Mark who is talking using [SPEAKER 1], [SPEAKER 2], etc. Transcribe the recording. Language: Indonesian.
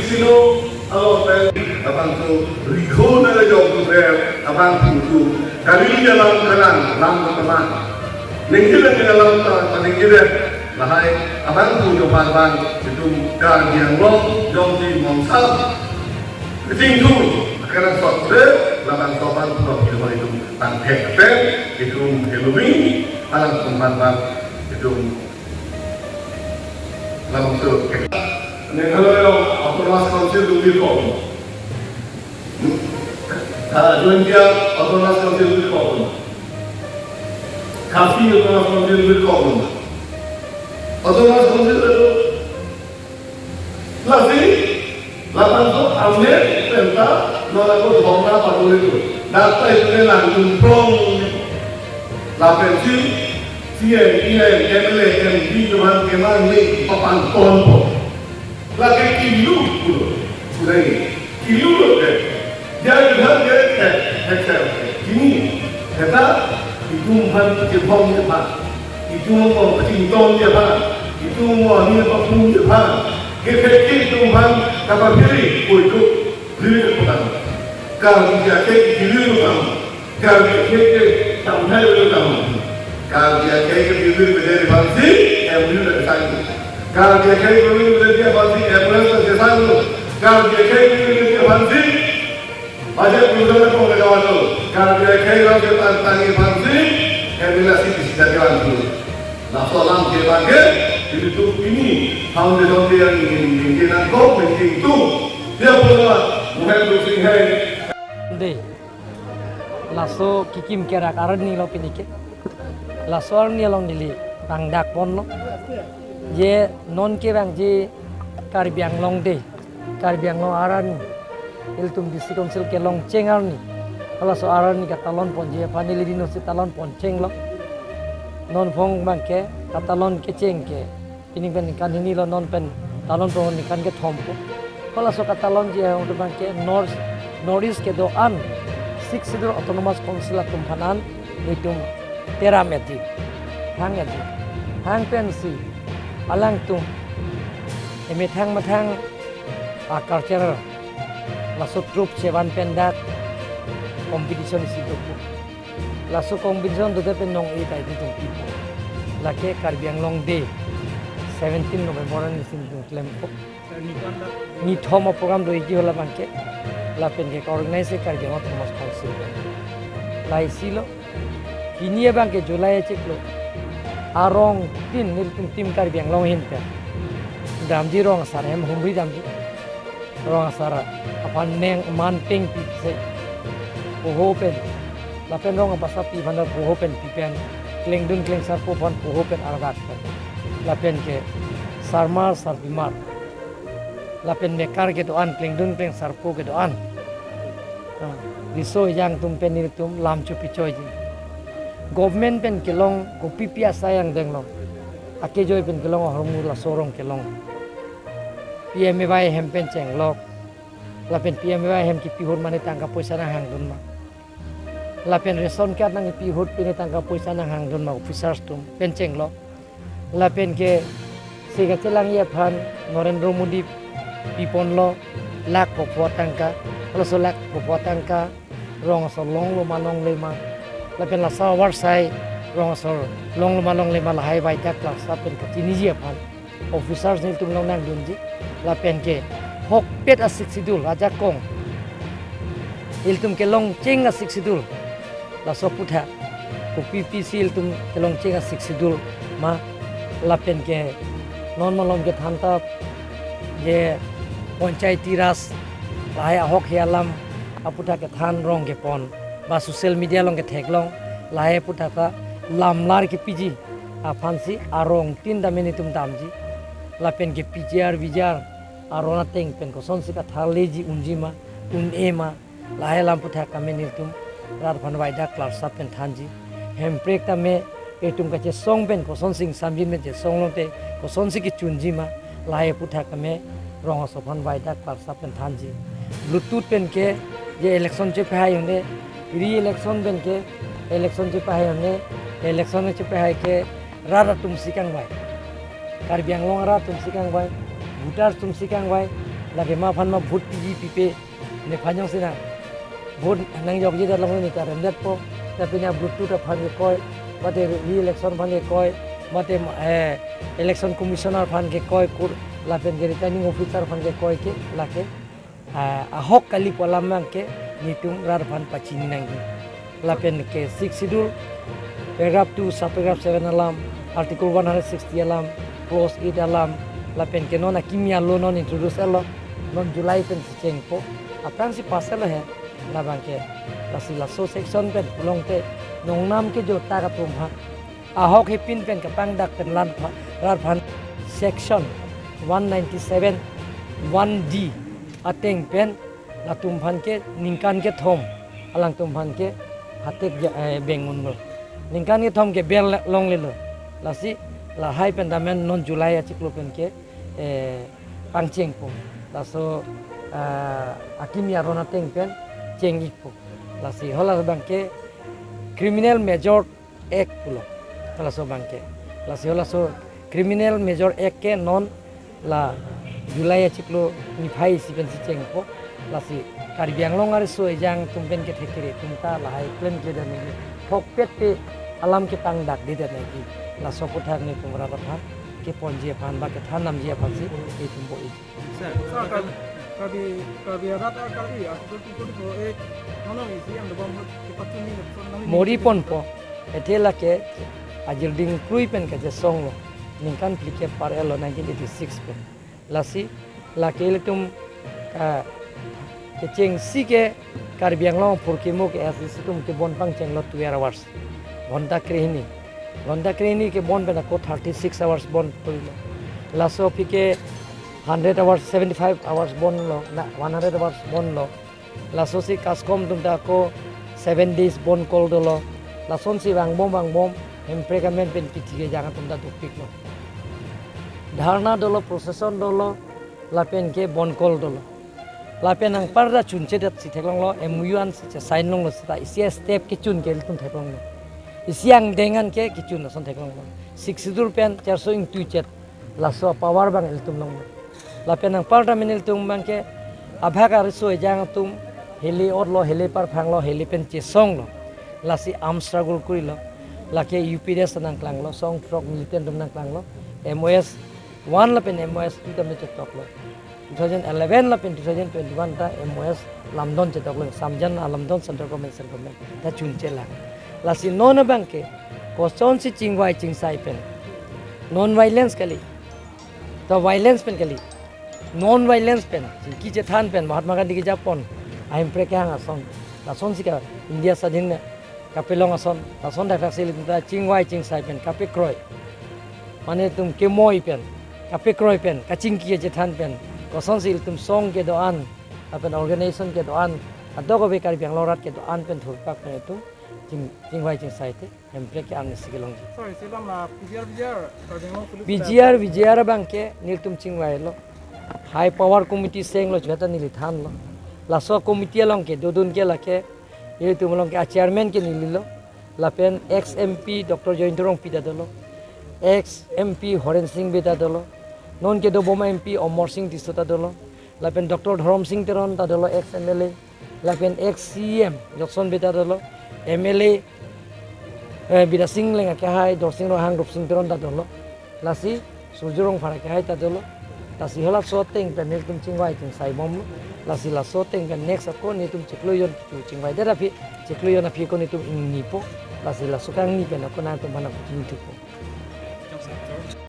[SPEAKER 1] sino alo pen abang tu riho na le jok tu abang tu kali dalam kanan lam teman nenggil dalam nenggil lahai abang tu coba abang itu dar yang lo jom di mongsal keting tu karena software labang sopan tu itu tangkep itu Halloween alam pembantu itu labang tu Negara otonomas council dulu kau, India otonomas council dulu kau, Kafi otonomas council dulu kau, otonomas council itu, lagi, lapan tu ambil tentang nolak tu thongna padul itu, data itu langsung prong, lapan si, MLA, MP, kemana ni papan konpo. Lagi kilu sudah ini kilu deh jadi hektar kini kita itu bukan Jepang itu mau Cintong itu mau ni apa pun kita itu bukan kapal pilih untuk pilih pertama kalau dia pilih pertama kalau dia tambah pertama kalau dia pilih berdiri bangsi yang pilih dari sana. Kalau dia kaya begini dia pasti ambulans terkesan tu. Kalau dia kaya begini dia pasti banyak perusahaan kau kawan tu. Kalau dia kaya dia tangi pasti ambulans itu bisa jalan tu. Nah soalan dia bangkit itu ini tahun yang ingin kau mungkin tu dia pula bukan berfungsi.
[SPEAKER 2] Deh, lasso kikim kera karan ni lo pinike. Lasso ni lo nili tangdak pon lo. Je non ke bang je Karbiang long de Karbiang long aran iltum disi council ke long cengar ni kalau so aran ni katalon pon je panili dino si talon pon ceng lo non phong bang ke katalon ke ceng ke ini kan ini lo non pen talon pon ni kan ke thompo kalau so katalon je untuk bang ke north ke do an six sidur autonomous council atum panan nitum terameti hang pensi alang tu, eme thang mathang culture, lasu troop sevan pendat competition isi doku, lasu competition tu tapi nong itu tu tipo, laki Karbiang long day, 17 November ni sintu klempo, ni thoma program doi ji hola bangke, lapen ke organize Karbiang autonomous council, lai silo, kini ya bangke Julai ceklo. Arong tin niltum tim Karbiang long hinta damji rong sar hem humri damji rong sar apan neng man ping pi se pohopen lapen rong apa sapi bandar pohopen pipen kleng dun kleng sar popon pohopen argat lapen ke sarmar sar bimar lapen mekar ke doan kleng dun kleng sar po ke doan riso yang tum penil tum lam chupi choi government pen kelong kopi pia sayang denglong ake joy pen kelong hormu la sorong kelong PMWI hem pen cheng lok la pen PMWI hem ki pihur mane tangka poisa na hang dun ma la pen reson ka nang pihur pine tangka poisa na hang dun ma officers tum pen cheng lok la pen ke sega chelang ye phan Narendra Modi pipon lo lak po tangka lo so lak po tangka rong so long lo malong le ma lapen la sa warsai rong sor long lema la hai bai tak la sa pen ka chini ji apal officers ni tum long nang dunji lapen ke hok pet a siksidul aja kong iltum ke long cheng a siksidul la so putha ko PPC iltum ke long cheng a siksidul ma lapen ke non malom ke thanta je panchayati ras lai hok hialam aputha ke than rong ke pon ba social media long ke theklong lahe putaka lamlar ke piji afansi arong tin da menitum damji lapen ke PGR vijar arona teng pen ko sonsi ka tharleji unjima ema lahe lam putaka menitum rar phan waida class pen thanji hem prek ta me etum ka che song pen ko sonsing samjin me je song lote ko sonsi ki chunjima lahe putaka me rong so phan waida class pen thanji bluetooth pen ke je election che phai hone re-election ben ke election je pahe हमने election je pahe ke rara tum sikang bai Karbiang long ra tum sikang bai voter tum sikang bai lagi ma phan ma bhut pi pipe ne phanyong sina bhut nang jog ji da long ni ka rendet po tapi na bluetooth phan ke koi mate re election phan ke koi mate election commissioner phan ke koi kur la pen ke returning officer phan ke koi ke la ke ahok kali polam mang ke nitum rar phan pachini nang la pen ke 6 schedule paragraph 2 subparagraph 7 alam article 160 alam clause 8 alam la pen ke non kimia lo non introduce alo non July pen cheng po apang si pasel hai la bang ke la si la so section pen long te nong nam ke jo ta ka tum ha ahok he pin pen ka pang dak pen lan rar phan section 197 1D ateng pen la tum phan ke ningkan ke thom alang tum phan ke hatek bengun mo ningkan ke thom ke bel long le lo la si la hai pen damen non July a chiklo pen ke pangcheng po la so akimia rona teng pen cheng ipo la si hola bang ke criminal major act pulo la so bang ke la si hola so criminal major act ke non la July a chiklo ni phai si pen si cheng po la si karbiang long ar so jang tum pen ke thekere tum ta la hai claim ke da ni thok pet pe alam ke pang dak de da ni la so puthar ni tumra ratha ke ponje phan ba ke thanam je phan si e tum bo mori pon po etela ke ajil ding krui pen ke song lo ningkan plike par elo 1986 pen lasi la ke tum ke cheng si ke karbiang long purki mo ke asi tum ke bon pang cheng lo 2 hours घंटा क्रेनी के बॉन्ड पे को 36 hours bond करिलो लासो फिके 100 hours 75 hours bond लो ना 100 hours bond लो लासो सी कास्कॉम तुमटा को 7 days बॉन्ड कॉल दलो लासोन सी वांग बम एम्प्रेकमेंट पेन पिथि के जागा तुमटा दुपिक लो धारणा दलो प्रोसेसन दलो लापेन के बॉन्ड कॉल दलो लापेन ang parda chunche dat si theklong lo MUAN si sign long lo sta isia step ke chun ke tum theklong lo isiang dengan ke kichun son theklong lo 6 pen 400 ing tuichet laso power bang el tum long la pen ang parda minil tum bang ke abhaga riso jang tum heli or lo heli par phang lo heli pen che song lo lasi arm struggle kuri lo la ke UPS nang klang lo song frog militant dum nang klang lo MOS 1 la pen MOS 2 tam che tok lo 2011 la pen 2021 ta MOS lamdon che tok lo samjan lamdon center government ta chun che la lasi non bang ke koson si chingwai chingsai pen non violence kali to violence pen kali non violence pen ki che than pen mahatma gandhi ki japon aim pre ka nga son la son si ka india sadhin ne kapelong ason la son dak sil ta chingwai chingsai pen kape kroi mane tum ke moi pen kape kroi pen ka ching ki che than pen koson sil tum song ke do an apen organization ke do an adogo be kar biang lorat ke do an pen thur pak ne tu chingwai chingsai te empre ke amne sigilong
[SPEAKER 3] sorry silam la
[SPEAKER 2] BGR bang ke niltum chingwai lo high power committee seng lo jata nili than lo la so committee long ke dodun ke la ke ye tum long ke chairman ke nili lo la pen ex MP Dr. Jointorong pida dolo ex MP Horen Singh beta dolo non ke do boma MP Omor Singh disota dolo la pen Dr. Dharam Singh teron ta dolo ex MLA la pen ex CM Jokson beta dolo MLA Bida Singh lenga ke hai Dorsing ro hang rup sing teron ta dolo lasi sujurong phara ke hai ta dolo lasi hola so teng pe nil tum chingwai ting sai bom lasi la so teng pe next ko ni tum chikluyon tu chingwai dera phi chikluyon a phi ko ni tum ing ni po lasi la sukang ni pe na ko na tum bana ku tu po